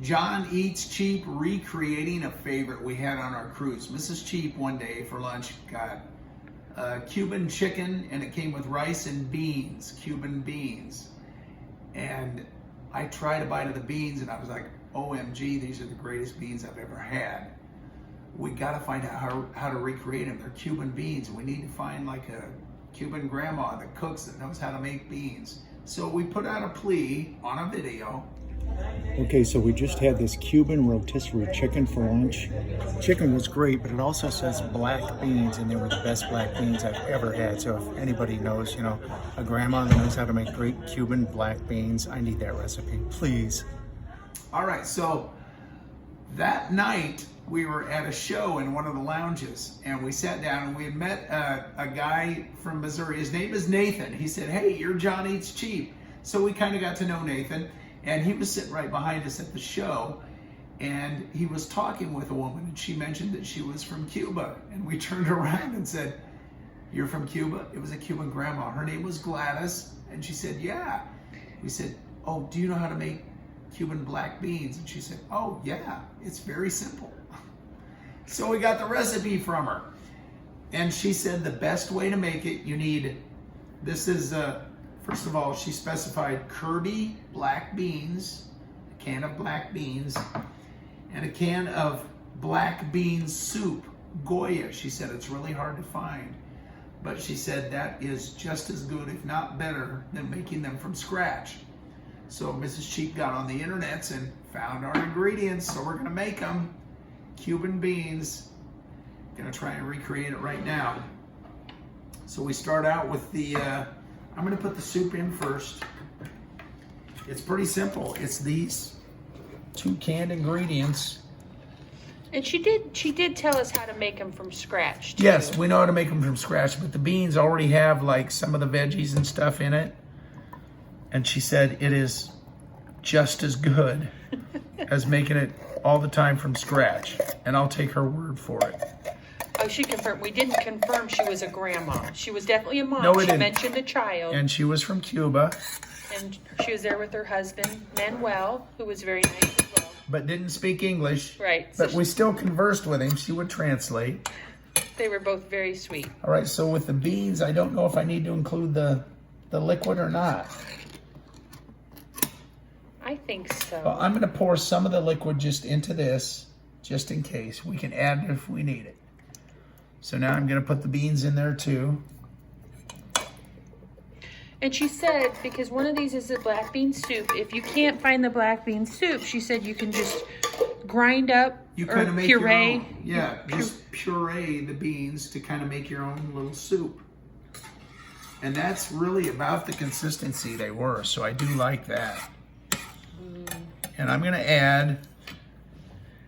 John Eats Cheap recreating a favorite we had on our cruise. Mrs. Cheap one day for lunch got Cuban chicken, and it came with rice and beans, Cuban beans. And I tried a bite of the beans and I was like, OMG, these are the greatest beans I've ever had. We gotta find out how to recreate them. They're Cuban beans. We need to find like a Cuban grandma that cooks that knows how to make beans. So we put out a plea on a video. Okay, so we just had this Cuban rotisserie chicken for lunch. Chicken was great, but it also says black beans, and they were the best black beans I've ever had. So if anybody knows, a grandma that knows how to make great Cuban black beans, I need that recipe, please. All right, so that night we were at a show in one of the lounges, and we sat down and we had met a guy from Missouri. His name is Nathan. He said, hey, you're John Eats Cheap. So we kind of got to know Nathan. And he was sitting right behind us at the show, and he was talking with a woman, and she mentioned that she was from Cuba. And we turned around and said, you're from Cuba? It was a Cuban grandma. Her name was Gladys. And she said, yeah. We said, oh, do you know how to make Cuban black beans? And she said, oh, yeah, it's very simple. So we got the recipe from her. And she said the best way to make it, you need, this is first of all, she specified Kirby black beans, a can of black beans, and a can of black bean soup, Goya. She said it's really hard to find, but she said that is just as good, if not better, than making them from scratch. So Mrs. Cheap got on the internets and found our ingredients, so we're gonna make them. Cuban beans. Gonna try and recreate it right now. So we start out with the, I'm gonna put the soup in first. It's pretty simple. It's these 2 canned ingredients. And she did tell us how to make them from scratch, too. Yes, we know how to make them from scratch, but the beans already have like some of the veggies and stuff in it. And she said it is just as good as making it all the time from scratch. And I'll take her word for it. Oh, she confirmed. We didn't confirm she was a grandma. She was definitely a mom. No, we she didn't. mentioned a child. And she was from Cuba. And she was there with her husband, Manuel, who was very nice as well. But didn't speak English. Right. But we still conversed with him. She would translate. They were both very sweet. All right, so with the beans, I don't know if I need to include the liquid or not. I think so. Well, I'm gonna pour some of the liquid just into this, just in case. We can add it if we need it. So now I'm gonna put the beans in there too. And she said, because one of these is a black bean soup, if you can't find the black bean soup, she said you can just grind up You or kind of make puree. your own. Yeah, just puree the beans to kind of make your own little soup. And that's really about the consistency they were, so I do like that. And I'm gonna add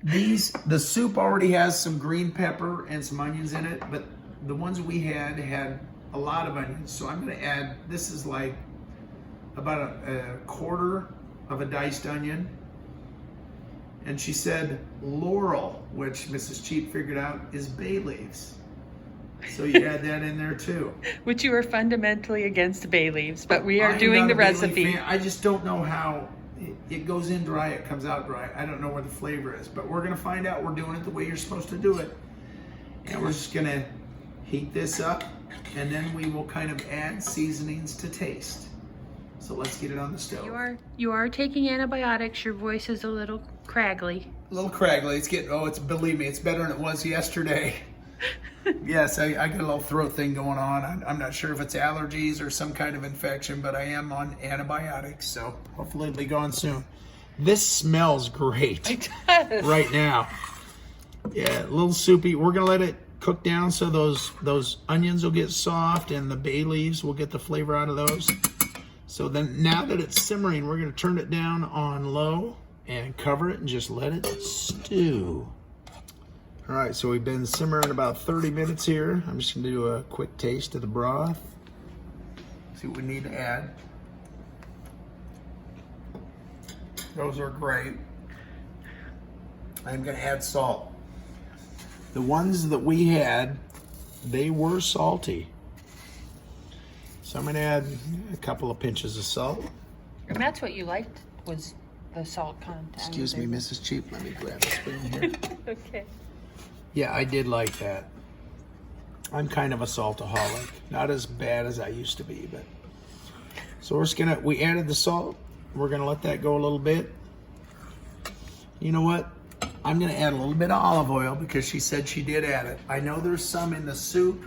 the soup already has some green pepper and some onions in it, but the ones we had a lot of onions. So I'm gonna add, this is like about a quarter of a diced onion. And she said laurel, which Mrs. Cheap figured out is bay leaves. So you add that in there too. Which you are fundamentally against bay leaves, but we are doing the recipe. I just don't know how it goes in dry, it comes out dry. I don't know where the flavor is, but we're gonna find out. We're doing it the way you're supposed to do it. And we're just gonna heat this up, and then we will kind of add seasonings to taste. So let's get it on the stove. You are taking antibiotics. Your voice is a little craggly. A little craggly. Believe me, it's better than it was yesterday. Yes, I got a little throat thing going on. I'm not sure if it's allergies or some kind of infection, but I am on antibiotics, so hopefully it'll be gone soon. This smells great. It does. Right now. Yeah, a little soupy. We're gonna let it cook down so those onions will get soft and the bay leaves will get the flavor out of those. So then now that it's simmering, we're gonna turn it down on low and cover it and just let it stew. All right, so we've been simmering about 30 minutes here. I'm just gonna do a quick taste of the broth. See what we need to add. Those are great. I'm gonna add salt. The ones that we had, they were salty. So I'm gonna add a couple of pinches of salt. And that's what you liked, was the salt content. Excuse me, Mrs. Cheap. Let me grab a spoon here. Okay. Yeah, I did like that. I'm kind of a saltaholic. Not as bad as I used to be, but. So we added the salt. We're gonna let that go a little bit. You know what? I'm gonna add a little bit of olive oil because she said she did add it. I know there's some in the soup,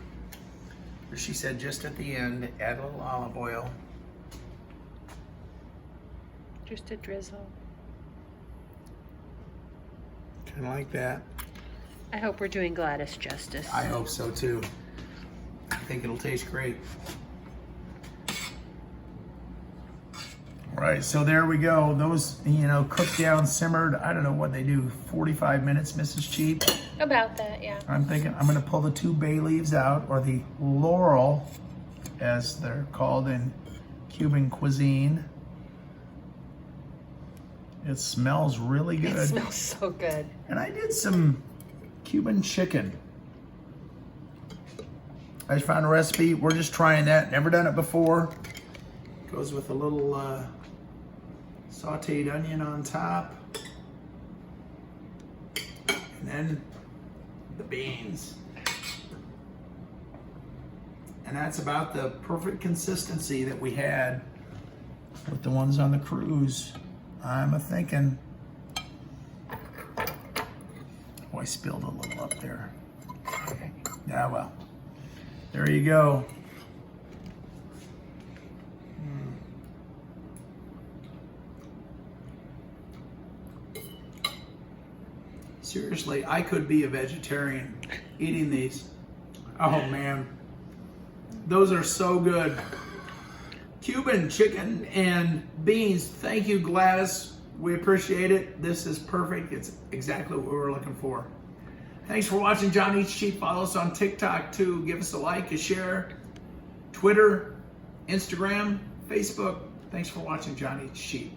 but she said just at the end, add a little olive oil. Just a drizzle. Kind of like that. I hope we're doing Gladys justice. I hope so too. I think it'll taste great. All right, so there we go. Those, cooked down, simmered. I don't know what they do, 45 minutes, Mrs. Cheap. About that, yeah. I'm thinking I'm gonna pull the 2 bay leaves out, or the laurel, as they're called in Cuban cuisine. It smells really good. It smells so good. And I did some Cuban chicken. I just found a recipe. We're just trying that. Never done it before. Goes with a little sauteed onion on top. And then the beans. And that's about the perfect consistency that we had with the ones on the cruise. I'm a-thinking. Oh, I spilled a little up there. Okay. Yeah, well, there you go. Seriously, I could be a vegetarian eating these. Oh man, those are so good. Cuban chicken and beans. Thank you, Gladys. We appreciate it. This is perfect. It's exactly what we were looking for. Thanks for watching John Eats Cheap. Follow us on TikTok too. Give us a like, a share. Twitter, Instagram, Facebook. Thanks for watching John Eats Cheap.